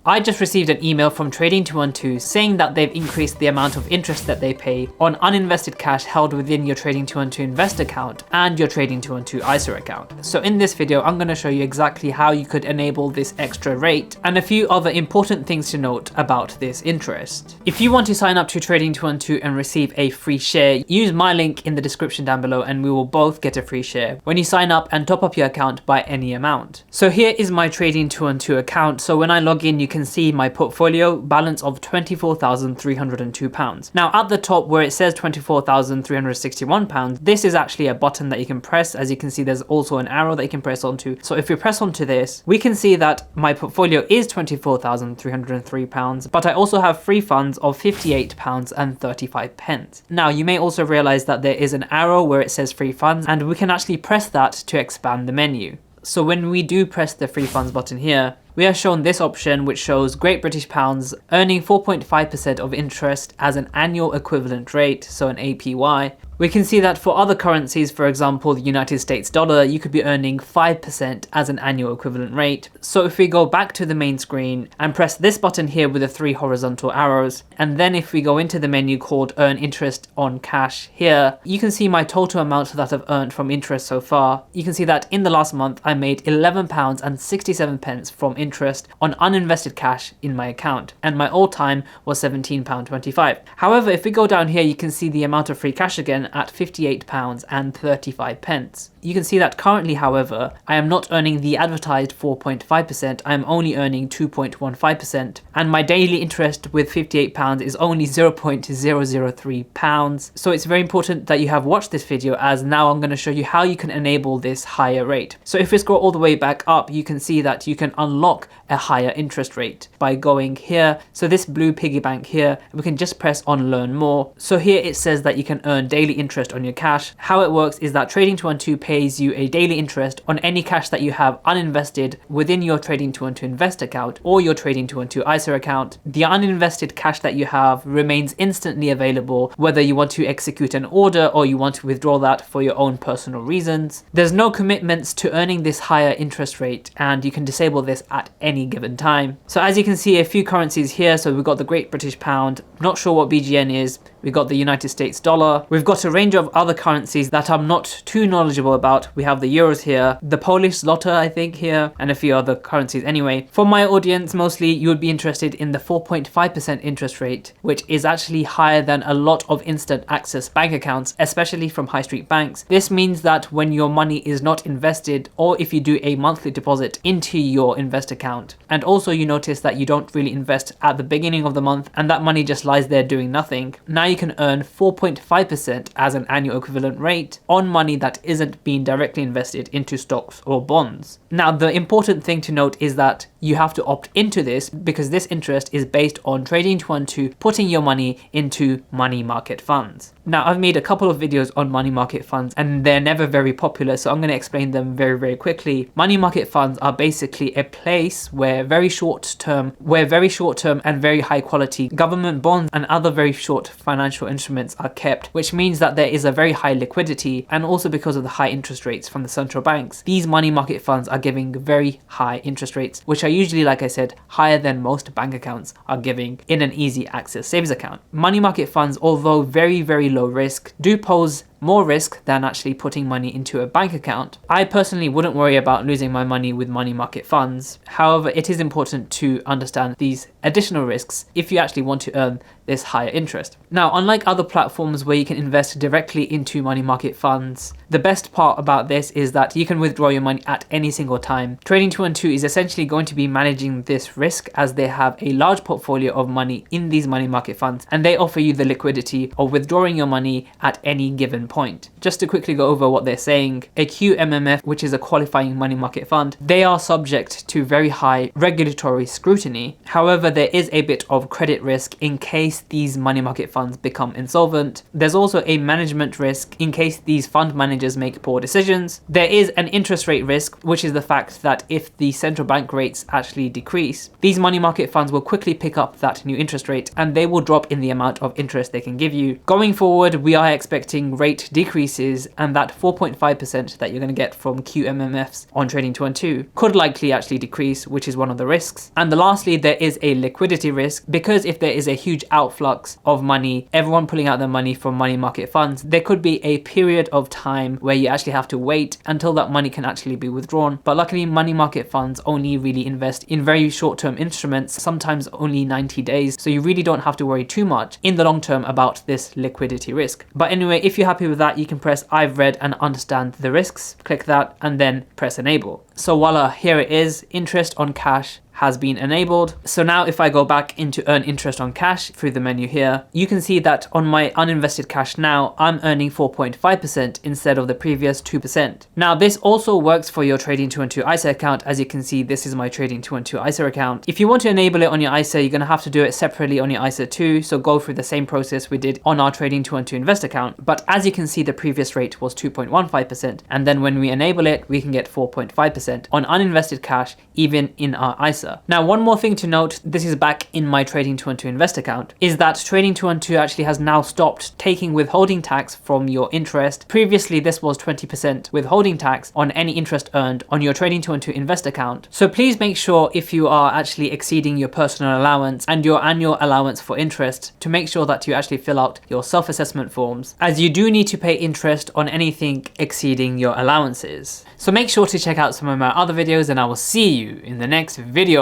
I just received an email from Trading212 saying that they've increased the amount of interest that they pay on uninvested cash held within your Trading212 Invest account and your Trading212 ISA account. So in this video, I'm going to show you exactly how you could enable this extra rate and a few other important things to note about this interest. If you want to sign up to Trading212 and receive a free share, use my link in the description down below and we will both get a free share when you sign up and top up your account by any amount. So here is my Trading212 account. So when I log in, you can see my portfolio balance of £24,302. Now at the top where it says £24,361, this is actually a button that you can press. As you can see, there's also an arrow that you can press onto. So if we press onto this, we can see that my portfolio is £24,303, but I also have free funds of £58.35. Now you may also realize that there is an arrow where it says free funds, and we can actually press that to expand the menu. So when we do press the free funds button here, we are shown this option which shows Great British Pounds earning 4.5% of interest as an annual equivalent rate, so an APY. We can see that for other currencies, for example the United States dollar, you could be earning 5% as an annual equivalent rate. So if we go back to the main screen and press this button here with the 3 horizontal arrows, and then if we go into the menu called Earn Interest on Cash here, you can see my total amount that I've earned from interest so far. You can see that in the last month I made £11.67 from interest on uninvested cash in my account, and my all-time was £17.25. However, if we go down here, you can see the amount of free cash again at £58.35. You can see that currently, however, I am not earning the advertised 4.5%, I am only earning 2.15%, and my daily interest with £58 is only £0.003. So it's very important that you have watched this video, as now I'm going to show you how you can enable this higher rate. So if we scroll all the way back up, you can see that you can unlock a higher interest rate by going here. So this blue piggy bank here, we can just press on learn more. So here it says that you can earn daily interest on your cash. How it works is that Trading212 pays you a daily interest on any cash that you have uninvested within your Trading212 Invest account or your Trading212 ISA account. The uninvested cash that you have remains instantly available whether you want to execute an order or you want to withdraw that for your own personal reasons. There's no commitments to earning this higher interest rate, and you can disable this at any given time. So as you can see, a few currencies here. So we've got the Great British Pound, not sure what BGN is. We've got the United States dollar. We've got a range of other currencies that I'm not too knowledgeable about. We have the euros here, the Polish zloty I think here, and a few other currencies anyway. For my audience, mostly you would be interested in the 4.5% interest rate, which is actually higher than a lot of instant access bank accounts, especially from high street banks. This means that when your money is not invested, or if you do a monthly deposit into your Invest account, and also you notice that you don't really invest at the beginning of the month and that money just lies there doing nothing, now you can earn 4.5% as an annual equivalent rate on money that isn't being directly invested into stocks or bonds. Now the important thing to note is that you have to opt into this because this interest is based on Trading212 putting your money into money market funds. Now I've made a couple of videos on money market funds and they're never very popular, so I'm going to explain them very quickly. Money market funds are basically a place where very short term and very high quality government bonds and other very short financial instruments are kept, which means that there is a very high liquidity, and also because of the high interest rates from the central banks, these money market funds are giving very high interest rates, which are usually, like I said, higher than most bank accounts are giving in an easy access savings account. Money market funds, although very low risk, do pose more risk than actually putting money into a bank account. I personally wouldn't worry about losing my money with money market funds. However, it is important to understand these additional risks if you actually want to earn this higher interest. Now, unlike other platforms where you can invest directly into money market funds, the best part about this is that you can withdraw your money at any single time. Trading212 is essentially going to be managing this risk as they have a large portfolio of money in these money market funds, and they offer you the liquidity of withdrawing your money at any given point. Just to quickly go over what they're saying, a QMMF, which is a qualifying money market fund, they are subject to very high regulatory scrutiny. However, there is a bit of credit risk in case these money market funds become insolvent. There's also a management risk in case these fund managers make poor decisions. There is an interest rate risk, which is the fact that if the central bank rates actually decrease, these money market funds will quickly pick up that new interest rate and they will drop in the amount of interest they can give you. Going forward, we are expecting rates rate decreases, and that 4.5% that you're going to get from QMMFs on Trading 212 could likely actually decrease, which is one of the risks. And lastly, there is a liquidity risk, because if there is a huge outflux of money, everyone pulling out their money from money market funds, there could be a period of time where you actually have to wait until that money can actually be withdrawn. But luckily, money market funds only really invest in very short-term instruments, sometimes only 90 days. So you really don't have to worry too much in the long term about this liquidity risk. But anyway, if you're happy with that, you can press I've read and understand the risks, click that, and then press enable. So voila, here it is, interest on cash has been enabled. So now if I go back into earn interest on cash through the menu here, you can see that on my uninvested cash now, I'm earning 4.5% instead of the previous 2%. Now this also works for your Trading 212 ISA account. As you can see, this is my Trading 212 ISA account. If you want to enable it on your ISA, you're gonna have to do it separately on your ISA too. So go through the same process we did on our Trading 212 Invest account. But as you can see, the previous rate was 2.15%. And then when we enable it, we can get 4.5% on uninvested cash, even in our ISA. Now, one more thing to note, this is back in my Trading 212 Invest account, is that Trading 212 actually has now stopped taking withholding tax from your interest. Previously, this was 20% withholding tax on any interest earned on your Trading 212 Invest account. So please make sure, if you are actually exceeding your personal allowance and your annual allowance for interest, to make sure that you actually fill out your self-assessment forms, as you do need to pay interest on anything exceeding your allowances. So make sure to check out some of my other videos, and I will see you in the next video.